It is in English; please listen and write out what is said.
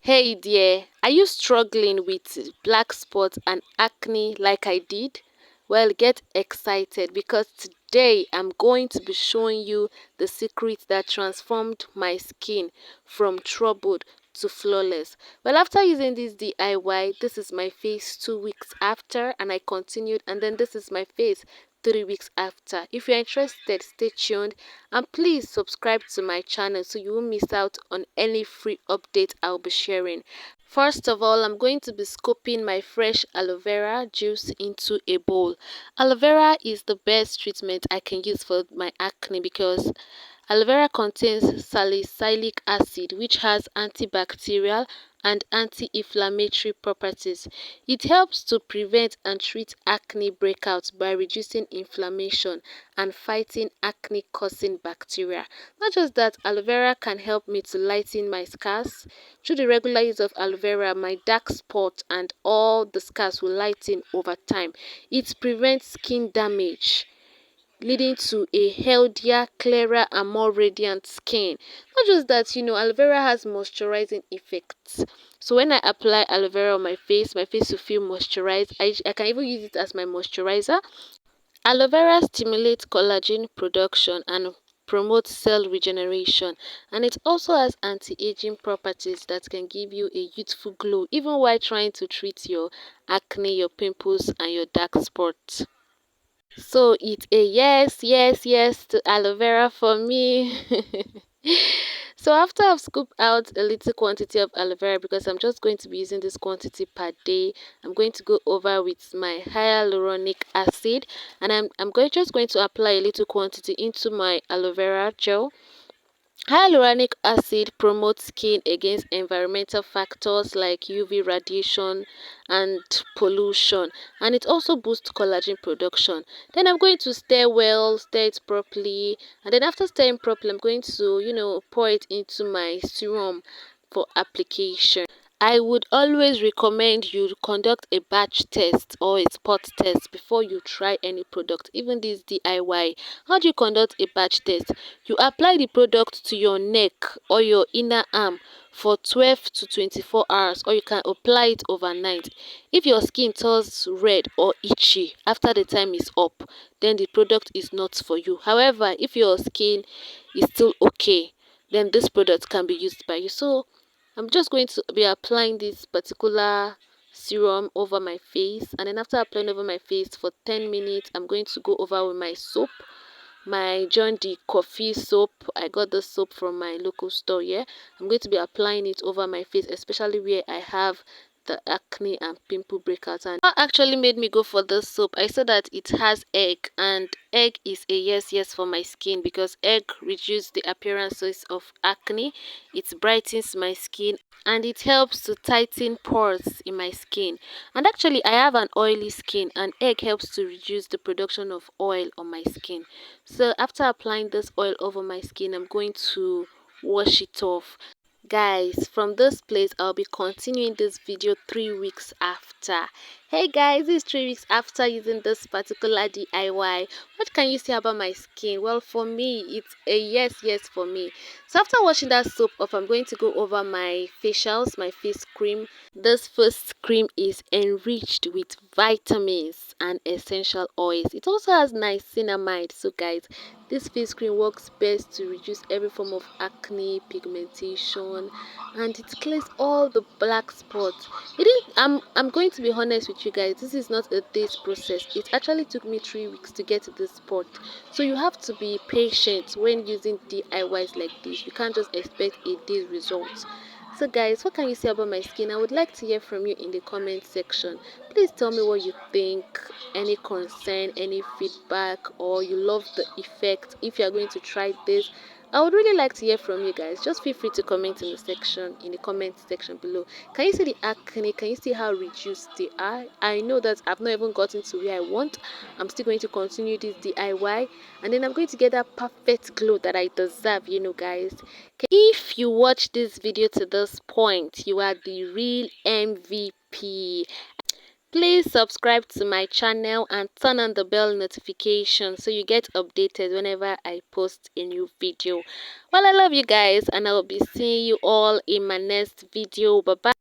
Hey dear, are you struggling with black spots and acne like I did? Well, get excited because today I'm going to be showing you the secret that transformed my skin from troubled to flawless. Well, after using this DIY, this is my face 2 weeks after, and I continued, and then this is my face 3 weeks after. If you're interested, stay tuned and please subscribe to my channel so you won't miss out on any free update I'll be sharing. First of all, I'm going to be scooping my fresh aloe vera juice into a bowl. Aloe vera is the best treatment I can use for my acne because aloe vera contains salicylic acid, which has antibacterial and anti-inflammatory properties. It helps to prevent and treat acne breakouts by reducing inflammation and fighting acne-causing bacteria. Not just that, aloe vera can help me to lighten my scars. Through the regular use of aloe vera, my dark spot and all the scars will lighten over time. It prevents skin damage, leading to a healthier, clearer, and more radiant skin. Not just that, aloe vera has moisturizing effects. So when I apply aloe vera on my face will feel moisturized. I can even use it as my moisturizer. Aloe vera stimulates collagen production and promotes cell regeneration, and it also has anti-aging properties that can give you a youthful glow even while trying to treat your acne, your pimples, and your dark spots. So it's a yes, yes, yes to aloe vera for me. So after I've scooped out a little quantity of aloe vera, because I'm just going to be using this quantity per day, I'm going to go over with my hyaluronic acid, and just going to apply a little quantity into my aloe vera gel. Hyaluronic acid promotes skin against environmental factors like UV radiation and pollution, and it also boosts collagen production. Then I'm going to stir it properly, and then after stirring properly, I'm going to, pour it into my serum for application. I would always recommend you conduct a batch test or a spot test before you try any product, even this DIY. How do you conduct a batch test? You apply the product to your neck or your inner arm for 12 to 24 hours, or you can apply it overnight. If your skin turns red or itchy after the time is up, then the product is not for you. However, if your skin is still okay, then this product can be used by you. So I'm just going to be applying this particular serum over my face, and then after applying over my face for 10 minutes, I'm going to go over with my soap, my Jaune coffee soap. I got this soap from my local store here. I'm going to be applying it over my face, especially where I have the acne and pimple breakouts. And what actually made me go for this soap, I saw that it has egg, and egg is a yes for my skin because egg reduces the appearances of acne, it brightens my skin, and it helps to tighten pores in my skin. And actually, I have an oily skin, and egg helps to reduce the production of oil on my skin. So after applying this oil over my skin, I'm going to wash it off. Guys, from this place I'll be continuing this video 3 weeks after. Hey guys, this is 3 weeks after using this particular DIY. What can you say about my skin? Well, for me it's a yes for me. So after washing that soap off, I'm going to go over my facials, my face cream. This first cream is enriched with vitamins and essential oils. It also has niacinamide. So guys, this face cream works best to reduce every form of acne, pigmentation, and it clears all the black spots. It is, I'm going to be honest with you guys, this is not a day's process. It actually took me 3 weeks to get to this spot. So you have to be patient when using DIYs like this. You can't just expect a day's results. So guys, what can you say about my skin? I would like to hear from you in the comment section. Please tell me what you think, any concern, any feedback, or you love the effect. If you are going to try this, I would really like to hear from you guys. Just feel free to comment in the comment section below. Can you see the acne? Can you see how reduced they are? I know that I've not even gotten to where I want. I'm still going to continue this DIY, and then I'm going to get that perfect glow that I deserve, guys. If you watch this video to this point, you are the real MVP. Please subscribe to my channel and turn on the bell notification so you get updated whenever I post a new video. Well, I love you guys and I will be seeing you all in my next video. Bye bye.